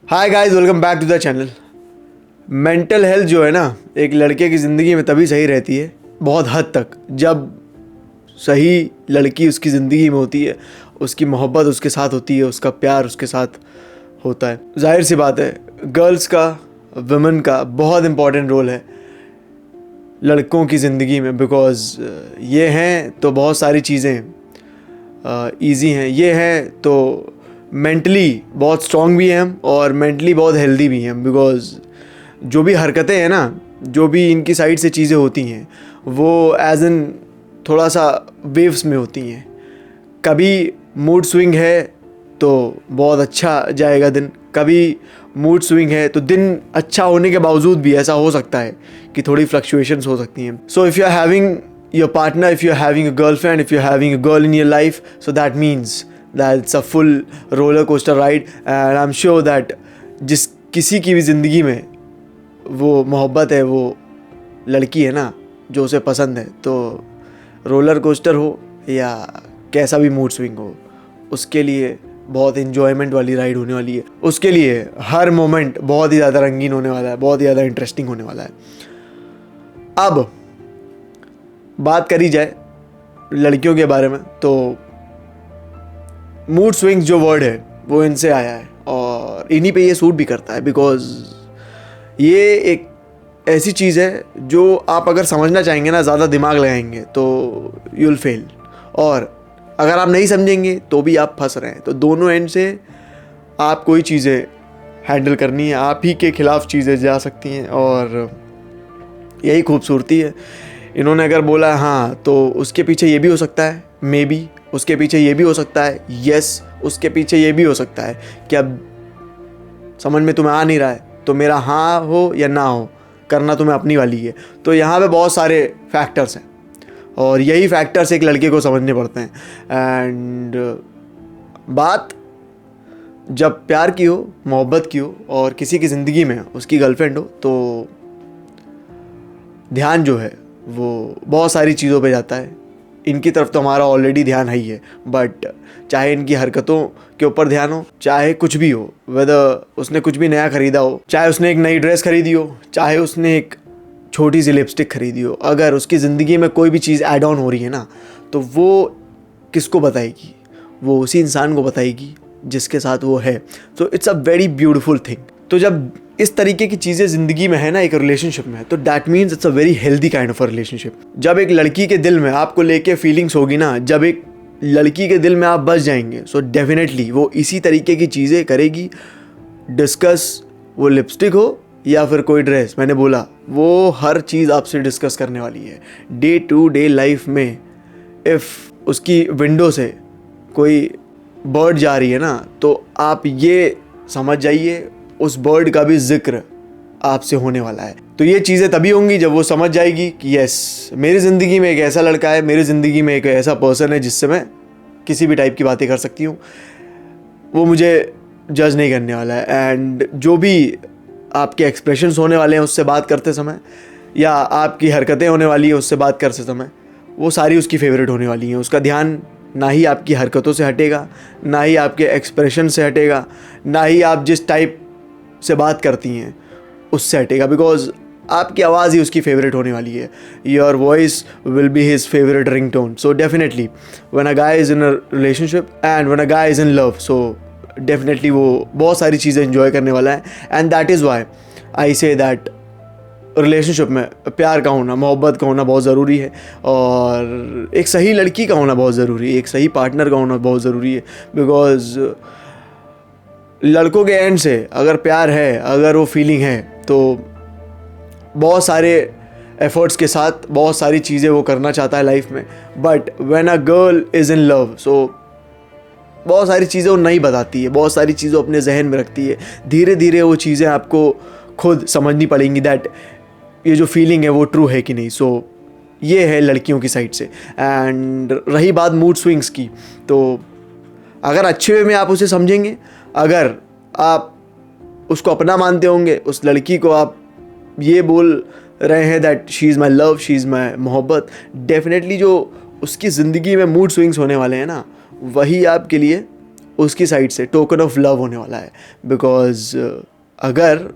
Hi guys, welcome back to the channel. Mental health जो है ना, एक लड़के की ज़िंदगी में तभी सही रहती है बहुत हद तक, जब सही लड़की उसकी ज़िंदगी में होती है, उसकी मोहब्बत उसके साथ होती है, उसका प्यार उसके साथ होता है। जाहिर सी बात है, गर्ल्स का, वुमेन का बहुत इम्पॉर्टेंट रोल है लड़कों की ज़िंदगी में, बिकॉज़ ये हैं तो बहुत सारी चीज़ें ईजी हैं, ये हैं तो मेंटली बहुत स्ट्रॉन्ग भी हैं हम और मेंटली बहुत हेल्दी भी हैं। बिकॉज़ जो भी हरकतें हैं ना, जो भी इनकी साइड से चीज़ें होती हैं, वो एज इन थोड़ा सा वेव्स में होती हैं। कभी मूड स्विंग है तो बहुत अच्छा जाएगा दिन, कभी मूड स्विंग है तो दिन अच्छा होने के बावजूद भी ऐसा हो सकता है कि थोड़ी फ्लक्चुएशंस हो सकती हैं। So if you are having your partner, if you're having a girlfriend, if you're having a girl in your life, so that means that it's a full roller coaster ride, and I'm sure that जिस किसी की भी ज़िंदगी में वो मोहब्बत है, वो लड़की है ना जो उसे पसंद है, तो रोलर कोस्टर हो या कैसा भी मूड स्विंग हो, उसके लिए बहुत इन्जॉयमेंट वाली राइड होने वाली है। उसके लिए हर मोमेंट बहुत ही ज़्यादा रंगीन होने वाला है, बहुत ही ज़्यादा इंटरेस्टिंग होने वाला है। अब बात करी जाए लड़कियों के बारे में, तो मूड स्विंग्स जो वर्ड है वो इनसे आया है और इन्हीं पे ये सूट भी करता है। बिकॉज़ ये एक ऐसी चीज़ है जो आप अगर समझना चाहेंगे ना, ज़्यादा दिमाग लगाएंगे तो यू विल फेल, और अगर आप नहीं समझेंगे तो भी आप फंस रहे हैं। तो दोनों एंड से आप कोई चीज़ें हैंडल करनी है, आप ही के ख़िलाफ़ चीज़ें जा सकती हैं, और यही खूबसूरती है। इन्होंने अगर बोला हाँ, तो उसके पीछे ये भी हो सकता है, मे बी उसके पीछे ये भी हो सकता है, यस उसके पीछे ये भी हो सकता है कि अब समझ में तुम्हें आ नहीं रहा है, तो मेरा हाँ हो या ना हो, करना तुम्हें अपनी वाली है। तो यहाँ पे बहुत सारे फैक्टर्स हैं और यही फैक्टर्स एक लड़के को समझने पड़ते हैं। एंड बात जब प्यार की हो, मोहब्बत की हो और किसी की ज़िंदगी में उसकी गर्लफ्रेंड हो, तो ध्यान जो है वो बहुत सारी चीज़ों पे जाता है। इनकी तरफ तो हमारा ऑलरेडी ध्यान है ही है, बट चाहे इनकी हरकतों के ऊपर ध्यान हो, चाहे कुछ भी हो, वेदर उसने कुछ भी नया ख़रीदा हो, चाहे उसने एक नई ड्रेस खरीदी हो, चाहे उसने एक छोटी सी लिपस्टिक खरीदी हो, अगर उसकी ज़िंदगी में कोई भी चीज़ ऐड ऑन हो रही है ना, तो वो किसको बताएगी? वो उसी इंसान को बताएगी जिसके साथ वो है। तो it's a very beautiful thing. तो जब इस तरीके की चीज़ें ज़िंदगी में है ना, एक रिलेशनशिप में, तो that means it's a very healthy kind of a relationship. जब एक लड़की के दिल में आपको लेके फीलिंग्स होगी ना, जब एक लड़की के दिल में आप बस जाएंगे, सो डेफिनेटली वो इसी तरीके की चीज़ें करेगी। डिस्कस, वो लिपस्टिक हो या फिर कोई ड्रेस, मैंने बोला वो हर चीज़ आपसे डिस्कस करने वाली है। डे टू डे लाइफ में इफ़ उसकी विंडो से कोई बर्ड जा रही है ना, तो आप ये समझ जाइए उस बर्ड का भी जिक्र आपसे होने वाला है। तो ये चीज़ें तभी होंगी जब वो समझ जाएगी कि यस, मेरी ज़िंदगी में एक ऐसा लड़का है, मेरी ज़िंदगी में एक ऐसा पर्सन है जिससे मैं किसी भी टाइप की बातें कर सकती हूँ, वो मुझे जज नहीं करने वाला है। एंड जो भी आपके एक्सप्रेशंस होने वाले हैं उससे बात करते समय, या आपकी हरकतें होने वाली है उससे बात करते समय, वो सारी उसकी फेवरेट होने वाली हैं। उसका ध्यान ना ही आपकी हरकतों से हटेगा, ना ही आपके एक्सप्रेशन से हटेगा, ना ही आप जिस टाइप से बात करती हैं उससे हटेगा, बिकॉज आपकी आवाज़ ही उसकी फेवरेट होने वाली है। Your voice will be his favourite ring tone. So definitely when a guy is in a relationship and when a guy is in love, so definitely वो बहुत सारी चीज़ें इन्जॉय करने वाला है। And that is why I say that relationship में प्यार का होना, मोहब्बत का होना बहुत ज़रूरी है, और एक सही लड़की का होना बहुत ज़रूरी है, एक सही पार्टनर का होना बहुत ज़रूरी है। बिकॉज लड़कों के एंड से अगर प्यार है, अगर वो फीलिंग है, तो बहुत सारे एफर्ट्स के साथ बहुत सारी चीज़ें वो करना चाहता है लाइफ में। But when a girl is in love, so बहुत सारी चीज़ें वो नहीं बताती है, बहुत सारी चीज़ें अपने जहन में रखती है। धीरे धीरे वो चीज़ें आपको खुद समझनी पड़ेंगी दैट ये जो फीलिंग है वो ट्रू है कि नहीं। सो ये है लड़कियों की साइड से। एंड रही बात मूड स्विंग्स की, तो अगर अच्छे वे में आप उसे समझेंगे, अगर आप उसको अपना मानते होंगे, उस लड़की को आप ये बोल रहे हैं that she is my love, she is my मोहब्बत, डेफिनेटली जो उसकी ज़िंदगी में मूड स्विंग्स होने वाले हैं ना, वही आपके लिए उसकी साइड से टोकन ऑफ लव होने वाला है। बिकॉज अगर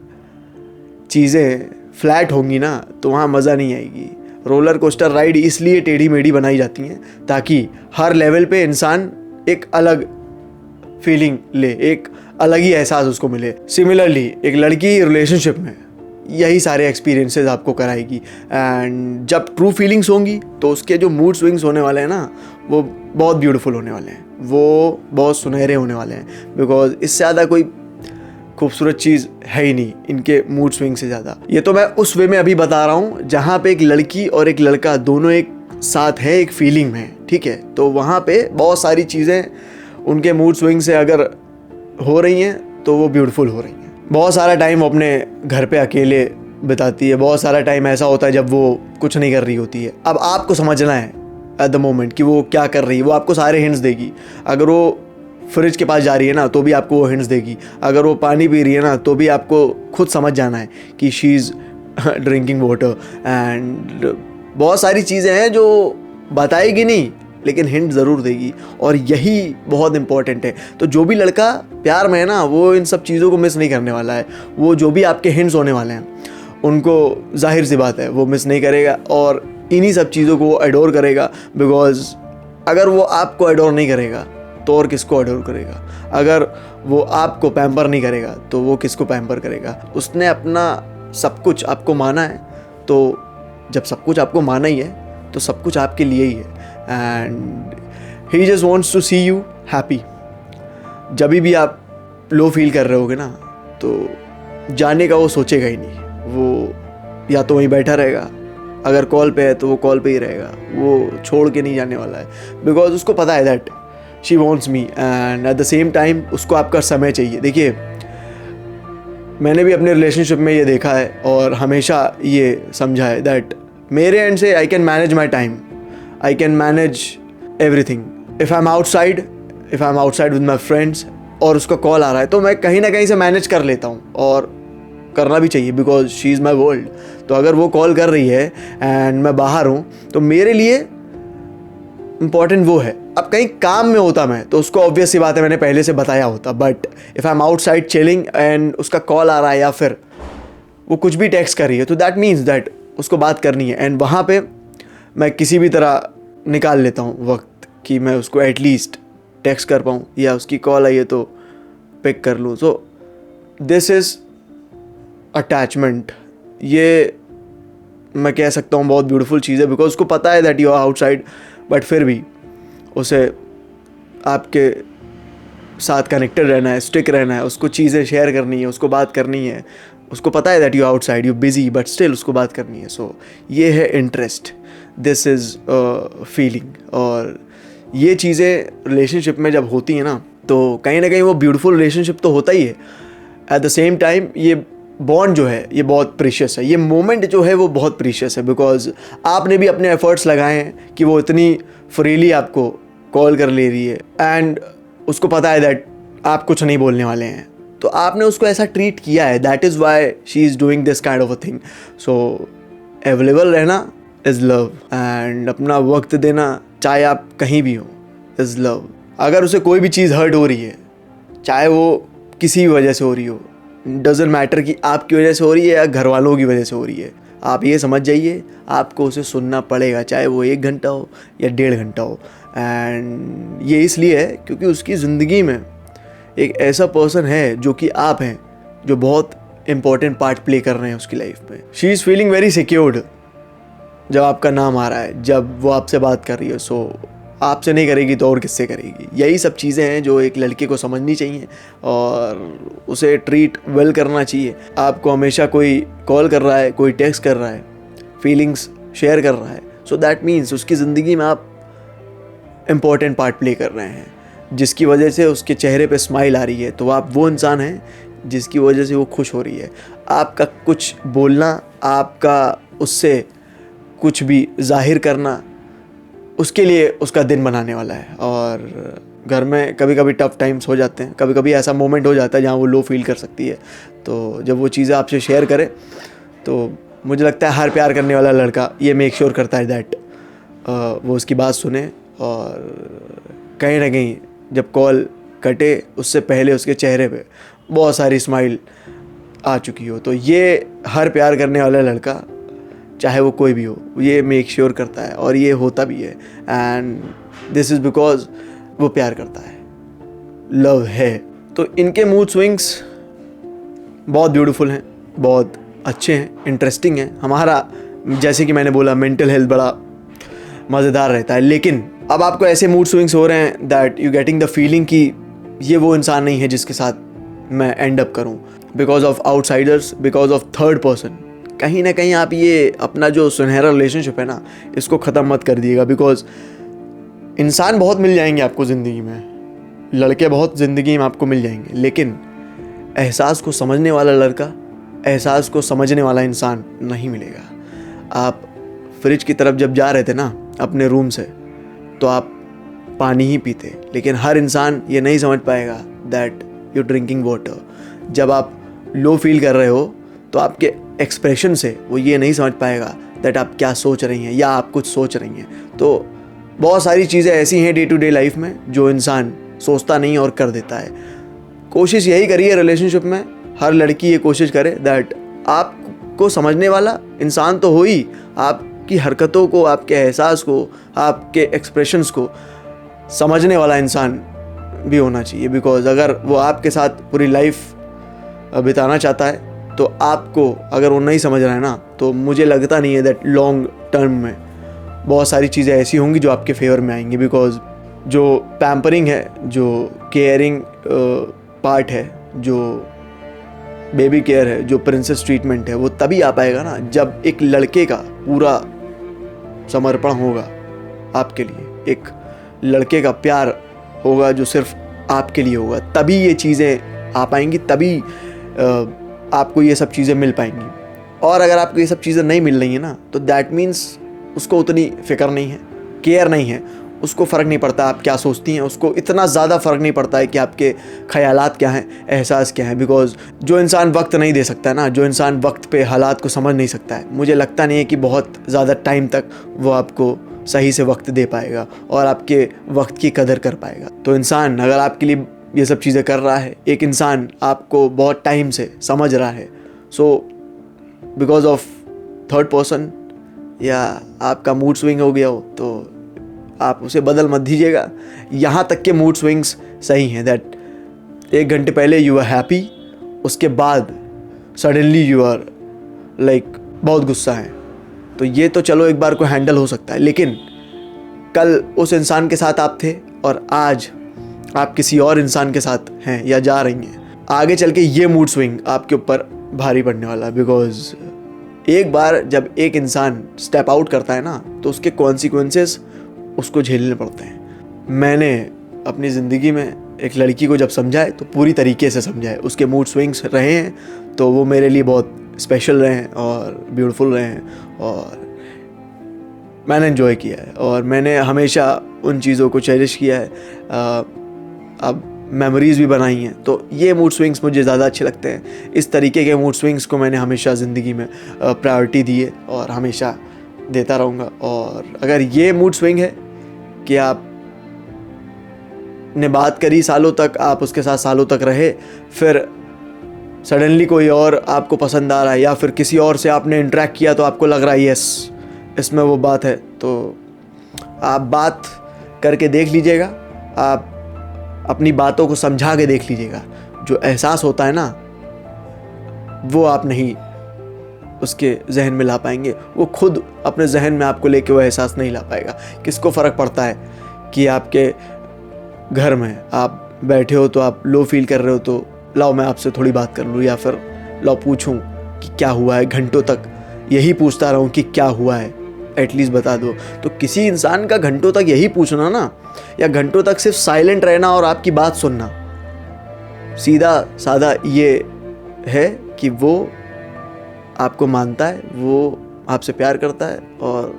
चीज़ें फ्लैट होंगी ना तो वहाँ मज़ा नहीं आएगी। रोलर कोस्टर राइड इसलिए टेढ़ी मेढ़ी बनाई जाती हैं ताकि हर लेवल पे इंसान एक अलग फीलिंग ले, एक अलग ही एहसास उसको मिले। सिमिलरली एक लड़की रिलेशनशिप में यही सारे एक्सपीरियंसेस आपको कराएगी, एंड जब ट्रू फीलिंग्स होंगी तो उसके जो मूड स्विंग्स होने वाले हैं ना वो बहुत ब्यूटीफुल होने वाले हैं, वो बहुत सुनहरे होने वाले हैं। बिकॉज इससे ज़्यादा कोई खूबसूरत चीज़ है ही नहीं इनके मूड स्विंग से ज़्यादा। ये तो मैं उस वे में अभी बता रहा हूँ जहाँ पे एक लड़की और एक लड़का दोनों एक साथ है, एक फीलिंग में, ठीक है। तो वहाँ पे बहुत सारी चीज़ें उनके मूड स्विंग से अगर हो रही हैं तो वो ब्यूटीफुल हो रही हैं। बहुत सारा टाइम वो अपने घर पे अकेले बिताती है, बहुत सारा टाइम ऐसा होता है जब वो कुछ नहीं कर रही होती है। अब आपको समझना है एट द मोमेंट कि वो क्या कर रही है। वो आपको सारे हिंट्स देगी। अगर वो फ्रिज के पास जा रही है ना तो भी आपको वो हिंट्स देगी। अगर वो पानी पी रही है ना तो भी आपको खुद समझ जाना है कि she is drinking water. And बहुत सारी चीज़ें हैं जो बताएगी नहीं लेकिन हिंट ज़रूर देगी, और यही बहुत इंपॉर्टेंट है। तो जो भी लड़का प्यार में है ना वो इन सब चीज़ों को मिस नहीं करने वाला है। वो जो भी आपके हिंट्स होने वाले हैं उनको जाहिर सी बात है वो मिस नहीं करेगा, और इन्हीं सब चीज़ों को वो एडोर करेगा। बिकॉज अगर वो आपको एडोर नहीं करेगा तो और किसको एडोर करेगा? अगर वो आपको पैम्पर नहीं करेगा तो वो किसको पैम्पर करेगा? उसने अपना सब कुछ आपको माना है, तो जब सब कुछ आपको माना ही है तो सब कुछ आपके लिए ही है। And he just wants to see you happy. जब भी आप लो फील कर रहे होगे ना तो जाने का वो सोचेगा ही नहीं। वो या तो वहीं बैठा रहेगा, अगर कॉल पे है तो वो कॉल पे ही रहेगा, वो छोड़ के नहीं जाने वाला है। बिकॉज उसको पता है that she wants me, and at the same time उसको आपका समय चाहिए। देखिए मैंने भी अपने रिलेशनशिप में ये देखा है और हमेशा ये समझा है दैट मेरे एंड से I can manage my time, I can manage everything. If I am outside with my friends और उसका कॉल आ रहा है तो मैं कहीं ना कहीं से मैनेज कर लेता हूँ, और करना भी चाहिए because she is my world. तो अगर वो कॉल कर रही है एंड मैं बाहर हूँ तो मेरे लिए इम्पॉर्टेंट वो है। अब कहीं काम में होता मैं तो उसको ऑब्वियस सी बात है मैंने पहले से बताया होता, but if I am outside chilling and उसका कॉल आ रहा है या फिर वो कुछ भी टेक्स्ट कर रही है तो दैट मीन्स दैट उसको बात करनी है। एंड वहाँ पे मैं किसी भी तरह निकाल लेता हूँ वक्त कि मैं उसको एटलीस्ट टेक्स्ट कर पाऊँ या उसकी कॉल आई है तो पिक कर लूँ। So this is attachment. ये मैं कह सकता हूँ बहुत ब्यूटीफुल चीज़ है। बिकॉज उसको पता है that you are outside, but फिर भी उसे आपके साथ कनेक्टेड रहना है, स्टिक रहना है, उसको चीज़ें शेयर करनी है, उसको बात करनी है। उसको पता है that you outside, you busy, but still उसको बात करनी है। सो ये है इंटरेस्ट, दिस इज़ फीलिंग। और ये चीज़ें रिलेशनशिप में जब होती हैं ना तो कहीं ना कहीं वो ब्यूटीफुल रिलेशनशिप तो होता ही है। एट द सेम टाइम ये बॉन्ड जो है ये बहुत प्रीशियस है, ये मोमेंट जो है वो बहुत प्रीशियस है। बिकॉज आपने भी अपने एफर्ट्स लगाए हैं कि वो इतनी फ्रीली आपको कॉल कर ले रही है, एंड उसको पता है दैट आप कुछ नहीं बोलने वाले हैं, तो आपने उसको ऐसा ट्रीट किया है। That is why she is doing this kind of a thing. So available रहना इज़ लव, एंड अपना वक्त देना चाहे आप कहीं भी हो इज़ लव। अगर उसे कोई भी चीज़ हर्ट हो रही है, चाहे वो किसी भी वजह से हो रही हो, डजेंट मैटर कि आपकी वजह से हो रही है या घर वालों की वजह से हो रही है, आप ये समझ जाइए आपको उसे सुनना पड़ेगा, चाहे वो 1 घंटा हो या 1.5 घंटा हो। एंड ये इसलिए है क्योंकि उसकी ज़िंदगी में एक ऐसा पर्सन है जो कि आप हैं, जो बहुत इम्पोर्टेंट पार्ट प्ले कर रहे हैं उसकी लाइफ में। She is feeling very secured जब आपका नाम आ रहा है, जब वो आपसे बात कर रही है। सो आपसे नहीं करेगी तो और किससे करेगी? यही सब चीज़ें हैं जो एक लड़के को समझनी चाहिए और उसे ट्रीट वेल करना चाहिए। आपको हमेशा कोई कॉल कर रहा है, कोई टेक्स्ट कर रहा है, फीलिंग्स शेयर कर रहा है, सो दैट मीन्स उसकी ज़िंदगी में आप इम्पोर्टेंट पार्ट प्ले कर रहे हैं, जिसकी वजह से उसके चेहरे पे स्माइल आ रही है। तो आप वो इंसान हैं जिसकी वजह से वो खुश हो रही है। आपका कुछ बोलना, आपका उससे कुछ भी जाहिर करना उसके लिए उसका दिन बनाने वाला है। और घर में कभी कभी टफ़ टाइम्स हो जाते हैं, कभी कभी ऐसा मोमेंट हो जाता है जहाँ वो लो फील कर सकती है। तो जब वो चीज़ें आपसे शेयर करे तो मुझे लगता है हर प्यार करने वाला लड़का ये मेक श्योर करता है दैट वो उसकी बात सुने, और कहीं ना कहीं जब कॉल कटे उससे पहले उसके चेहरे पे बहुत सारी स्माइल आ चुकी हो। तो ये हर प्यार करने वाला लड़का, चाहे वो कोई भी हो, ये मेक श्योर करता है और ये होता भी है। एंड दिस इज़ बिकॉज वो प्यार करता है, लव है। तो इनके मूड स्विंग्स बहुत ब्यूटीफुल हैं, बहुत अच्छे हैं, इंटरेस्टिंग हैं। हमारा जैसे कि मैंने बोला मेंटल हेल्थ बड़ा मज़ेदार रहता है। लेकिन अब आपको ऐसे मूड स्विंग्स हो रहे हैं that you getting the feeling कि ये वो इंसान नहीं है जिसके साथ मैं एंड अप करूं, because of outsiders, because of third person. कहीं ना कहीं आप ये अपना जो सुनहरा रिलेशनशिप है ना, इसको ख़त्म मत कर दिएगा। बिकॉज इंसान बहुत मिल जाएंगे आपको ज़िंदगी में, लड़के बहुत ज़िंदगी में आपको मिल जाएंगे, लेकिन एहसास को समझने वाला लड़का, एहसास को समझने वाला इंसान नहीं मिलेगा। आप फ्रिज की तरफ जब जा रहे थे ना अपने रूम से, तो आप पानी ही पीते, लेकिन हर इंसान ये नहीं समझ पाएगा दैट यू ड्रिंकिंग वाटर। जब आप लो फील कर रहे हो तो आपके एक्सप्रेशन से वो ये नहीं समझ पाएगा दैट आप क्या सोच रही हैं या आप कुछ सोच रही हैं। तो बहुत सारी चीज़ें ऐसी हैं डे टू डे लाइफ में जो इंसान सोचता नहीं और कर देता है। कोशिश यही करिए रिलेशनशिप में, हर लड़की ये कोशिश करे दैट आपको समझने वाला इंसान तो हो ही, आपकी हरकतों को, आपके एहसास को, आपके एक्सप्रेशंस को समझने वाला इंसान भी होना चाहिए। बिकॉज अगर वो आपके साथ पूरी लाइफ बिताना चाहता है तो आपको अगर वो नहीं समझ रहा है ना, तो मुझे लगता नहीं है दैट लॉन्ग टर्म में बहुत सारी चीज़ें ऐसी होंगी जो आपके फेवर में आएंगी। बिकॉज जो पैम्परिंग है, जो केयरिंग पार्ट है, जो बेबी केयर है, जो प्रिंसेस ट्रीटमेंट है, वो तभी आ पाएगा ना जब एक लड़के का पूरा समर्पण होगा आपके लिए, एक लड़के का प्यार होगा जो सिर्फ आपके लिए होगा। तभी ये चीज़ें आ पाएंगी, तभी आपको ये सब चीज़ें मिल पाएंगी। और अगर आपको ये सब चीज़ें नहीं मिल रही हैं ना, तो दैट मीन्स उसको उतनी फ़िक्र नहीं है, केयर नहीं है, उसको फ़र्क नहीं पड़ता आप क्या सोचती हैं, उसको इतना ज़्यादा फ़र्क नहीं पड़ता है कि आपके ख़यालात क्या हैं, एहसास क्या हैं। बिकॉज जो इंसान वक्त नहीं दे सकता है ना, जो इंसान वक्त पे हालात को समझ नहीं सकता है, मुझे लगता नहीं है कि बहुत ज़्यादा टाइम तक वो आपको सही से वक्त दे पाएगा और आपके वक्त की कदर कर पाएगा। तो इंसान अगर आपके लिए ये सब चीज़ें कर रहा है, एक इंसान आपको बहुत टाइम से समझ रहा है, so because of third person या आपका मूड स्विंग हो गया हो, तो आप उसे बदल मत दीजिएगा। यहाँ तक के मूड स्विंग्स सही हैं दैट 1 घंटे पहले यू आर हैप्पी, उसके बाद सडनली यू आर लाइक बहुत गुस्सा है। तो ये तो चलो एक बार को हैंडल हो सकता है, लेकिन कल उस इंसान के साथ आप थे और आज आप किसी और इंसान के साथ हैं या जा रही हैं, आगे चल के ये मूड स्विंग आपके ऊपर भारी पड़ने वाला है। बिकॉज एक बार जब एक इंसान स्टेप आउट करता है ना, तो उसके कॉन्सिक्वेंसेस उसको झेलने पड़ते हैं। मैंने अपनी ज़िंदगी में एक लड़की को जब समझा है तो पूरी तरीके से समझा है। उसके मूड स्विंग्स रहे हैं तो वो मेरे लिए बहुत स्पेशल रहे हैं और ब्यूटीफुल रहे हैं और मैंने एंजॉय किया है और मैंने हमेशा उन चीज़ों को चेरिश किया है। अब मेमोरीज़ भी बनाई हैं। तो ये मूड स्विंग्स मुझे ज़्यादा अच्छे लगते हैं। इस तरीके के मूड स्विंग्स को मैंने हमेशा ज़िंदगी में प्रायोरिटी दी है और हमेशा देता रहूँगा। और अगर ये मूड स्विंग है कि आप ने बात करी सालों तक, आप उसके साथ सालों तक रहे, फिर सडनली कोई और आपको पसंद आ रहा है या फिर किसी और से आपने इंटरेक्ट किया तो आपको लग रहा है यस इसमें वो बात है, तो आप बात करके देख लीजिएगा, आप अपनी बातों को समझा के देख लीजिएगा। जो एहसास होता है ना, वो आप नहीं उसके जहन में ला पाएंगे, वो खुद अपने जहन में आपको लेके वो एहसास नहीं ला पाएगा। किसको फ़र्क पड़ता है कि आपके घर में आप बैठे हो तो आप लो फील कर रहे हो, तो लाओ मैं आपसे थोड़ी बात कर लूँ या फिर लाओ पूछूं कि क्या हुआ है, घंटों तक यही पूछता रहूं कि क्या हुआ है, एटलीस्ट बता दो। तो किसी इंसान का घंटों तक यही पूछना ना, या घंटों तक सिर्फ साइलेंट रहना और आपकी बात सुनना, सीधा साधा ये है कि वो आपको मानता है, वो आपसे प्यार करता है और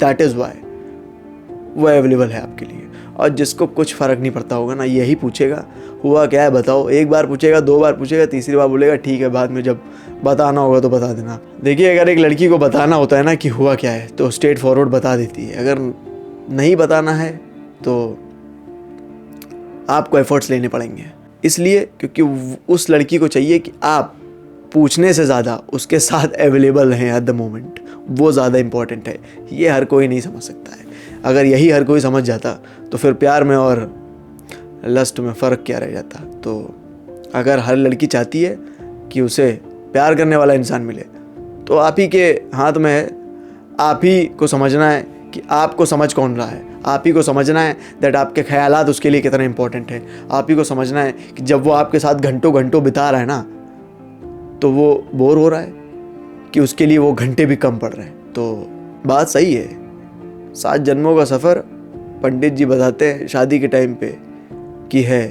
दैट इज़ वाई वो अवेलेबल है आपके लिए। और जिसको कुछ फ़र्क नहीं पड़ता होगा ना, यही पूछेगा हुआ क्या है बताओ। एक बार पूछेगा, 2 बार पूछेगा, तीसरी बार बोलेगा ठीक है बाद में जब बताना होगा तो बता देना। देखिए, अगर एक लड़की को बताना होता है ना कि हुआ क्या है, तो स्ट्रेट फॉरवर्ड बता देती है। अगर नहीं बताना है तो आपको एफर्ट्स लेने पड़ेंगे, इसलिए क्योंकि उस लड़की को चाहिए कि आप पूछने से ज़्यादा उसके साथ अवेलेबल हैं एट द मोमेंट, वो ज़्यादा इम्पॉर्टेंट है। ये हर कोई नहीं समझ सकता है। अगर यही हर कोई समझ जाता तो फिर प्यार में और लस्ट में फ़र्क क्या रह जाता। तो अगर हर लड़की चाहती है कि उसे प्यार करने वाला इंसान मिले तो आप ही के हाथ में है। आप ही को समझना है कि आपको समझ कौन रहा है। आप ही को समझना है दैट आपके ख्यालात उसके लिए कितने इंपॉर्टेंट हैं। आप ही को समझना है कि जब वो आपके साथ घंटों घंटों बिता रहा है ना, तो वो बोर हो रहा है कि उसके लिए वो घंटे भी कम पड़ रहे हैं। तो बात सही है, 7 जन्मों का सफ़र पंडित जी बताते हैं शादी के टाइम पे कि है।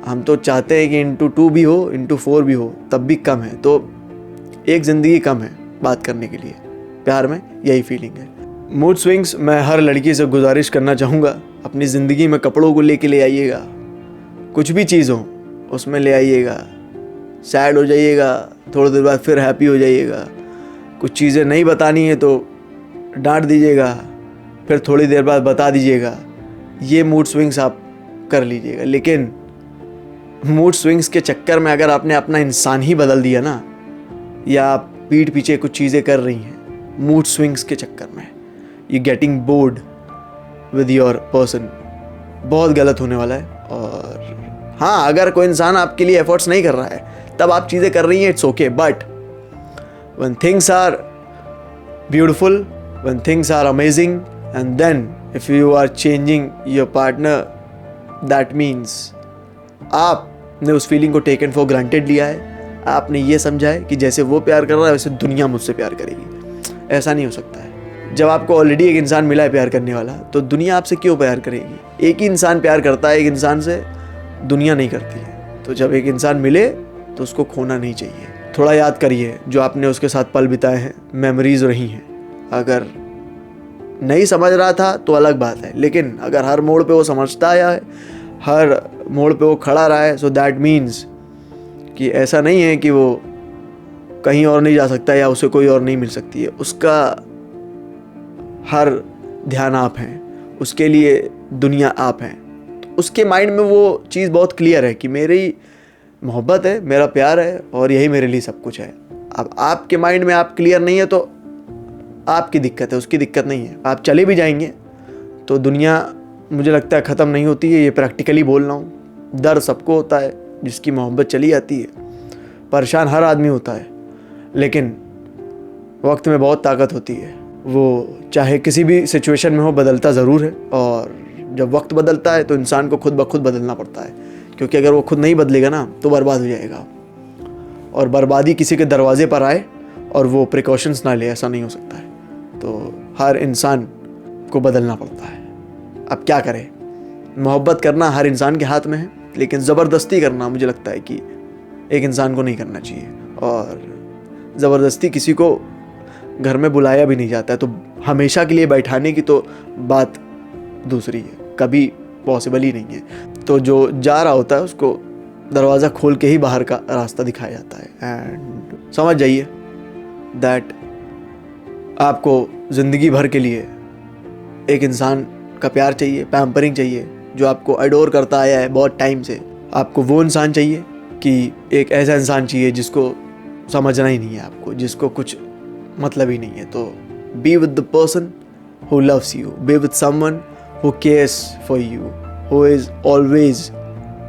हम तो चाहते हैं कि इंटू 2 भी हो, इंटू 4 भी हो, तब भी कम है। तो एक ज़िंदगी कम है बात करने के लिए। प्यार में यही फीलिंग है। मूड स्विंग्स मैं हर लड़की से गुजारिश करना चाहूँगा, अपनी ज़िंदगी में कपड़ों को लेके ले आइएगा। कुछ भी चीज़ हो उसमें ले आइएगा। सैड हो जाइएगा, थोड़ी देर बाद फिर हैप्पी हो जाइएगा। कुछ चीज़ें नहीं बतानी है तो डांट दीजिएगा, फिर थोड़ी देर बाद बता दीजिएगा। ये मूड स्विंग्स आप कर लीजिएगा। लेकिन मूड स्विंग्स के चक्कर में अगर आपने अपना इंसान ही बदल दिया ना, या आप पीठ पीछे कुछ चीज़ें कर रही हैं मूड स्विंग्स के चक्कर में, you getting bored with your person, बहुत गलत होने वाला है। और हाँ, अगर कोई इंसान आपके लिए एफर्ट्स नहीं कर रहा है तब आप चीज़ें कर रही हैं, it's okay. But when things are beautiful, when things are amazing, and then if you are changing your partner, that means आपने उस फीलिंग को टेकन फॉर ग्रांटेड लिया है। आपने ये समझा है कि जैसे वो प्यार कर रहा है वैसे दुनिया मुझसे प्यार करेगी। ऐसा नहीं हो सकता है। जब आपको ऑलरेडी एक इंसान मिला है प्यार करने वाला, तो दुनिया आपसे क्यों प्यार करेगी? एक ही इंसान प्यार करता है एक इंसान से, दुनिया नहीं करती है। तो जब एक इंसान मिले तो उसको खोना नहीं चाहिए। थोड़ा याद करिए जो आपने उसके साथ पल बिताए हैं, मेमोरीज रही हैं। अगर नहीं समझ रहा था तो अलग बात है, लेकिन अगर हर मोड़ पे वो समझता आया है, हर मोड़ पे वो खड़ा रहा है, सो दैट मीन्स कि ऐसा नहीं है कि वो कहीं और नहीं जा सकता या उसे कोई और नहीं मिल सकती है। उसका हर ध्यान आप हैं, उसके लिए दुनिया आप हैं। तो उसके माइंड में वो चीज़ बहुत क्लियर है कि मेरी मोहब्बत है, मेरा प्यार है और यही मेरे लिए सब कुछ है। अब आपके माइंड में आप क्लियर नहीं है तो आपकी दिक्कत है, उसकी दिक्कत नहीं है। आप चले भी जाएंगे तो दुनिया मुझे लगता है ख़त्म नहीं होती है। ये प्रैक्टिकली बोल रहा हूँ। दर्द सबको होता है, जिसकी मोहब्बत चली जाती है। परेशान हर आदमी होता है, लेकिन वक्त में बहुत ताकत होती है। वो चाहे किसी भी सिचुएशन में हो, बदलता ज़रूर है। और जब वक्त बदलता है तो इंसान को खुद ब खुद बदलना पड़ता है, क्योंकि अगर वो खुद नहीं बदलेगा ना तो बर्बाद हो जाएगा। और बर्बादी किसी के दरवाजे पर आए और वो प्रिकॉशंस ना ले, ऐसा नहीं हो सकता है। तो हर इंसान को बदलना पड़ता है। अब क्या करें? मोहब्बत करना हर इंसान के हाथ में है, लेकिन ज़बरदस्ती करना मुझे लगता है कि एक इंसान को नहीं करना चाहिए। और ज़बरदस्ती किसी को घर में बुलाया भी नहीं जाता है, तो हमेशा के लिए बैठाने की तो बात दूसरी है, कभी पॉसिबल ही नहीं है। तो जो जा रहा होता है उसको दरवाज़ा खोल के ही बाहर का रास्ता दिखाया जाता है। एंड समझ जाइए दैट आपको ज़िंदगी भर के लिए एक इंसान का प्यार चाहिए, पैम्परिंग चाहिए, जो आपको अडोर करता आया है बहुत टाइम से। आपको वो इंसान चाहिए कि एक ऐसा इंसान चाहिए जिसको समझना ही नहीं है आपको, जिसको कुछ मतलब ही नहीं है। तो be with the person who loves you, be with someone who cares for you, who is always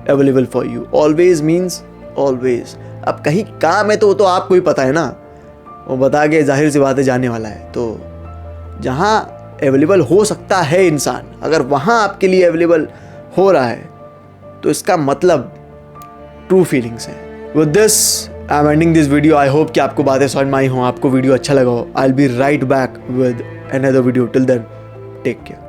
available for you. Always means always. अब कहीं काम है तो वो तो आपको ही पता है ना, वो बता के जाहिर सी बात है जाने वाला है। तो जहाँ अवेलेबल हो सकता है इंसान, अगर वहाँ आपके लिए अवेलेबल हो रहा है तो इसका मतलब ट्रू फीलिंग्स हैं। With this I am ending this video. I hope कि आपको बातें समझ में आई हों, आपको वीडियो अच्छा लगा हो। I will be right back with another video. Till then take care.